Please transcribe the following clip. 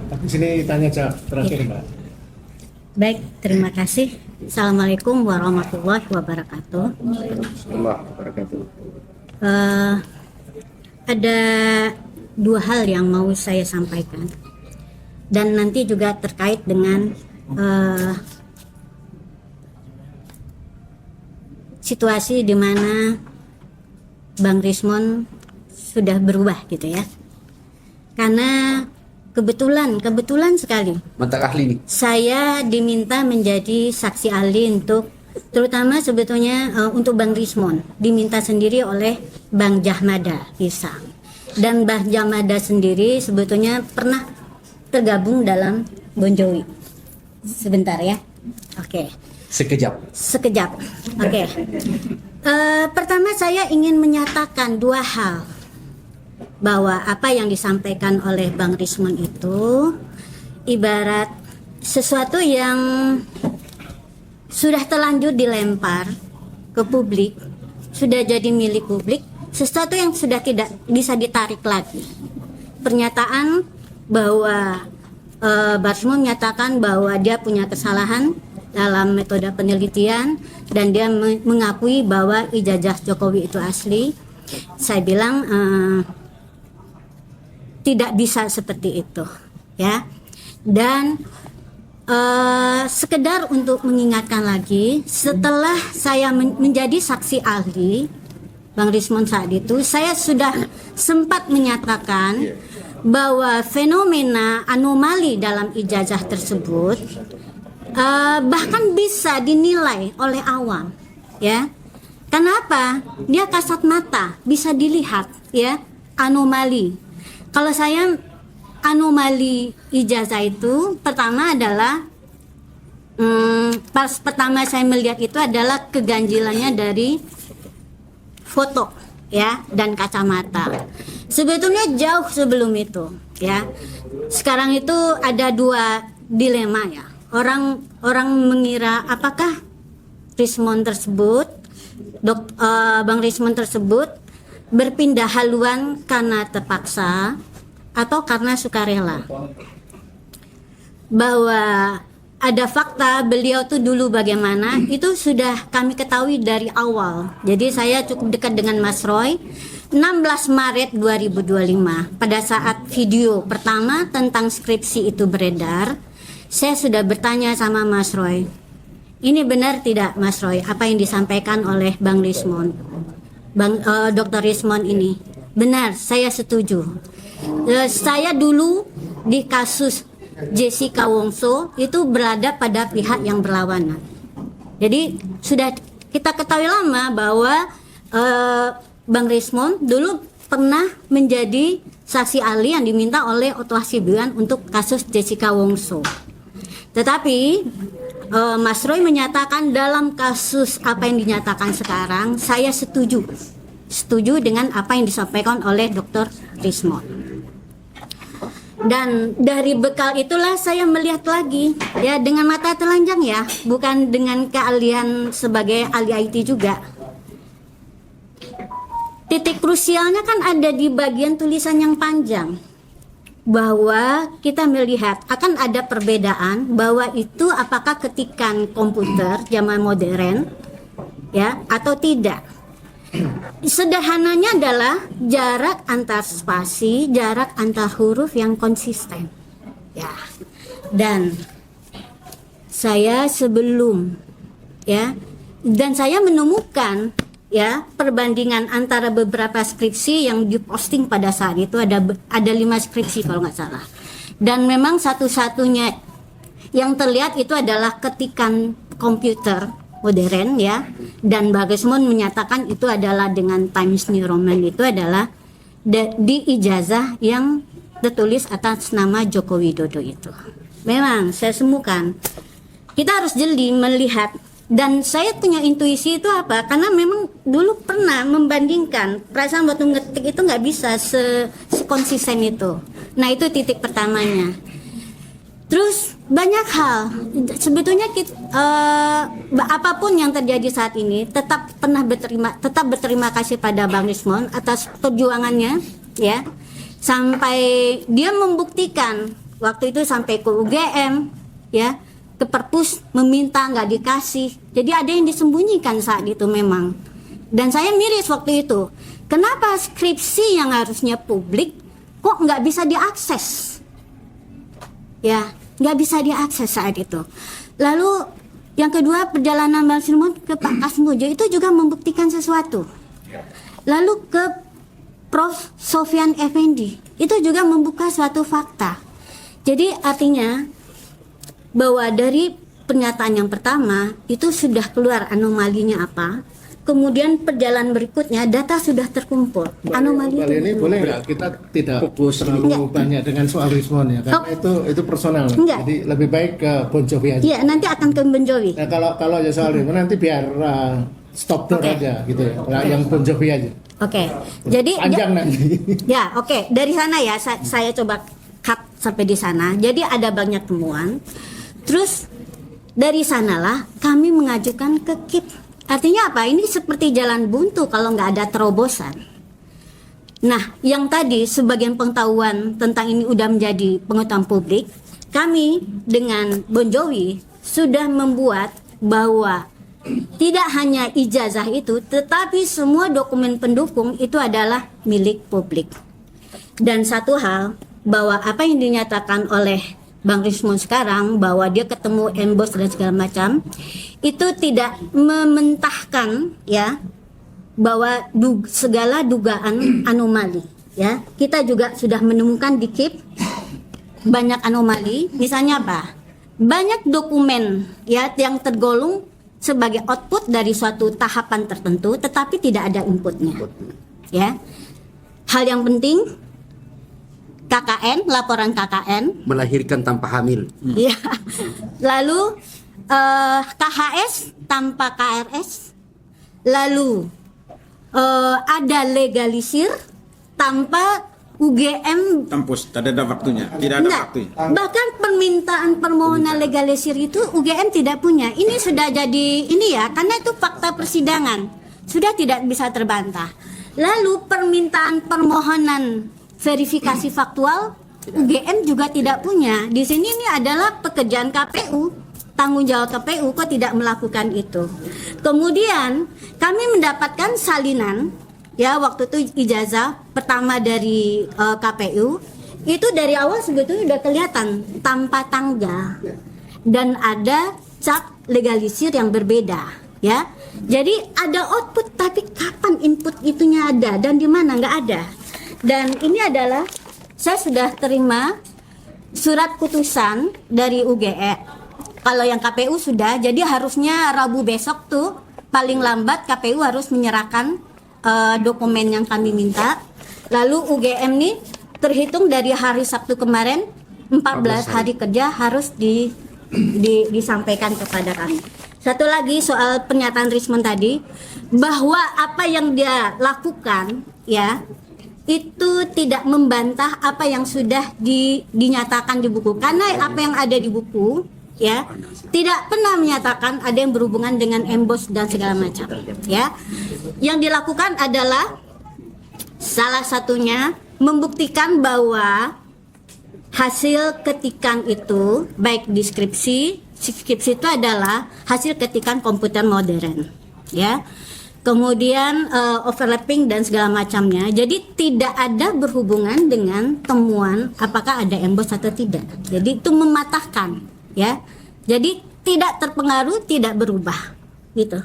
Tapi sini tanya terakhir, Mbak. Baik, terima kasih. Assalamualaikum warahmatullahi wabarakatuh. Ada dua hal yang mau saya sampaikan, dan nanti juga terkait dengan situasi di mana Bang Rismon sudah berubah gitu ya. Karena kebetulan sekali mata ahli nih. saya diminta menjadi saksi ahli untuk terutama sebetulnya untuk Bang Rismon, diminta sendiri oleh Bang Jahmada Hisam. Dan Bang Jahmada sendiri sebetulnya pernah tergabung dalam Bon Jovi. Sebentar ya. Oke. Sekejap. Oke. Pertama saya ingin menyatakan dua hal, bahwa apa yang disampaikan oleh Bang Rismon itu ibarat sesuatu yang sudah terlanjur dilempar ke publik, sudah jadi milik publik, sesuatu yang sudah tidak bisa ditarik lagi. Pernyataan bahwa Bang Rismon menyatakan bahwa dia punya kesalahan dalam metode penelitian dan dia mengakui bahwa ijazah Jokowi itu asli. Saya bilang tidak bisa seperti itu ya. Dan sekedar untuk mengingatkan lagi, setelah saya menjadi saksi ahli Bang Rismon saat itu, saya sudah sempat menyatakan bahwa fenomena anomali dalam ijazah tersebut bahkan bisa dinilai oleh awam ya. Kenapa? Dia kasat mata, bisa dilihat ya, anomali. Kalau saya anomali ijazah itu pertama adalah pas pertama saya melihat itu adalah keganjilannya dari foto ya dan kacamata. Sebetulnya jauh sebelum itu ya. Sekarang itu ada dua dilema ya. Orang mengira apakah Rismon tersebut Bang Rismon tersebut berpindah haluan karena terpaksa atau karena sukarela. Bahwa ada fakta beliau tuh dulu bagaimana itu sudah kami ketahui dari awal. Jadi saya cukup dekat dengan Mas Roy. 16 Maret 2025 pada saat video pertama tentang skripsi itu beredar, saya sudah bertanya sama Mas Roy, ini benar tidak Mas Roy apa yang disampaikan oleh Bang Rismon, Dr. Rismon ini? Benar, saya setuju. Saya dulu di kasus Jessica Wongso itu berada pada pihak yang berlawanan. Jadi sudah kita ketahui lama bahwa Bang Rismon dulu pernah menjadi saksi ahli yang diminta oleh Otto Hasibuan untuk kasus Jessica Wongso. Tetapi Mas Roy menyatakan dalam kasus apa yang dinyatakan sekarang, saya setuju dengan apa yang disampaikan oleh Dr. Rismon. Dan dari bekal itulah saya melihat lagi ya dengan mata telanjang ya, bukan dengan keahlian sebagai ahli IT juga. Titik krusialnya kan ada di bagian tulisan yang panjang, bahwa kita melihat akan ada perbedaan bahwa itu apakah ketikan komputer zaman modern ya atau tidak. Sederhananya adalah jarak antar spasi, jarak antar huruf yang konsisten ya. Dan saya sebelum ya, dan saya menemukan ya perbandingan antara beberapa skripsi yang diposting pada saat itu, ada 5 skripsi kalau nggak salah, dan memang satu-satunya yang terlihat itu adalah ketikan komputer modern ya, dan Bang Rismon menyatakan itu adalah dengan Times New Roman, itu adalah di ijazah yang tertulis atas nama Joko Widodo itu. Memang saya semukan, kita harus jeli melihat. Dan saya punya intuisi itu apa? Karena memang dulu pernah membandingkan, perasaan waktu ngetik itu nggak bisa sekonsisten itu. Nah itu titik pertamanya. Terus banyak hal. Sebetulnya apapun yang terjadi saat ini, tetap berterima kasih pada Bang Rismon atas perjuangannya, ya, sampai dia membuktikan waktu itu sampai ke UGM, ya, ke Perpus meminta nggak dikasih. Jadi ada yang disembunyikan saat itu memang. Dan saya miris waktu itu. Kenapa skripsi yang harusnya publik kok nggak bisa diakses? Ya, nggak bisa diakses saat itu. Lalu yang kedua, perjalanan Bang Sirmon ke Pak Kasmujo itu juga membuktikan sesuatu. Lalu ke Prof. Sofyan Effendi itu juga membuka suatu fakta. Jadi artinya bahwa dari pernyataan yang pertama itu sudah keluar anomalinya apa, kemudian perjalanan berikutnya data sudah terkumpul. Anomali ini boleh nggak kita tidak fokus terlalu banyak dengan soal Rismon ya, karena itu personal. Enggak. Jadi lebih baik ke Bon Jovi aja. Iya, nanti akan ke Bon Jovi. Nah, kalau ya soal Rismon nanti biar stop dulu aja gitu ya. Nah, yang Bon Jovi aja. Oke. Jadi panjang nanti. Ya, oke. Dari sana ya saya coba cut sampai di sana. Jadi ada banyak temuan. Terus dari sanalah kami mengajukan ke KIP. Artinya apa? Ini seperti jalan buntu kalau nggak ada terobosan. Nah, yang tadi sebagian pengetahuan tentang ini udah menjadi pengetahuan publik, kami dengan Bon Jovi sudah membuat bahwa tidak hanya ijazah itu, tetapi semua dokumen pendukung itu adalah milik publik. Dan satu hal, bahwa apa yang dinyatakan oleh Bang Rismon sekarang, bahwa dia ketemu embos dan segala macam, itu tidak mementahkan ya bahwa segala dugaan anomali ya. Kita juga sudah menemukan di KIP banyak anomali. Misalnya apa? Banyak dokumen ya yang tergolong sebagai output dari suatu tahapan tertentu tetapi tidak ada inputnya ya. Hal yang penting, KKN, laporan KKN melahirkan tanpa hamil. ya. Lalu KHS tanpa KRS. Lalu ada legalisir tanpa UGM Tempus, tidak ada waktunya, tidak ada Enggak. waktunya. Bahkan permintaan permohonan legalisir itu UGM tidak punya. Ini sudah jadi ini ya, karena itu fakta persidangan. Sudah tidak bisa terbantah. Lalu permintaan permohonan verifikasi faktual UGM juga tidak punya. Di sini ini adalah pekerjaan KPU, tanggung jawab KPU kok tidak melakukan itu. Kemudian kami mendapatkan salinan ya, waktu itu ijazah pertama dari KPU itu dari awal sebetulnya udah kelihatan tanpa tanggal dan ada cap legalisir yang berbeda ya. Jadi ada output tapi kapan input itunya ada dan di mana nggak ada. Dan ini adalah saya sudah terima surat putusan dari UGE. Kalau yang KPU sudah, jadi harusnya Rabu besok tuh paling lambat KPU harus menyerahkan dokumen yang kami minta. Lalu UGM nih terhitung dari hari Sabtu kemarin 14 hari kerja harus disampaikan kepada kami. Satu lagi soal pernyataan Rismon tadi, bahwa apa yang dia lakukan ya itu tidak membantah apa yang sudah dinyatakan di buku, karena apa yang ada di buku ya tidak pernah menyatakan ada yang berhubungan dengan embos dan segala macam ya. Yang dilakukan adalah salah satunya membuktikan bahwa hasil ketikan itu baik di skripsi itu adalah hasil ketikan komputer modern ya. Kemudian overlapping dan segala macamnya. Jadi tidak ada berhubungan dengan temuan apakah ada embos atau tidak. Jadi itu mematahkan ya. Jadi tidak terpengaruh, tidak berubah gitu.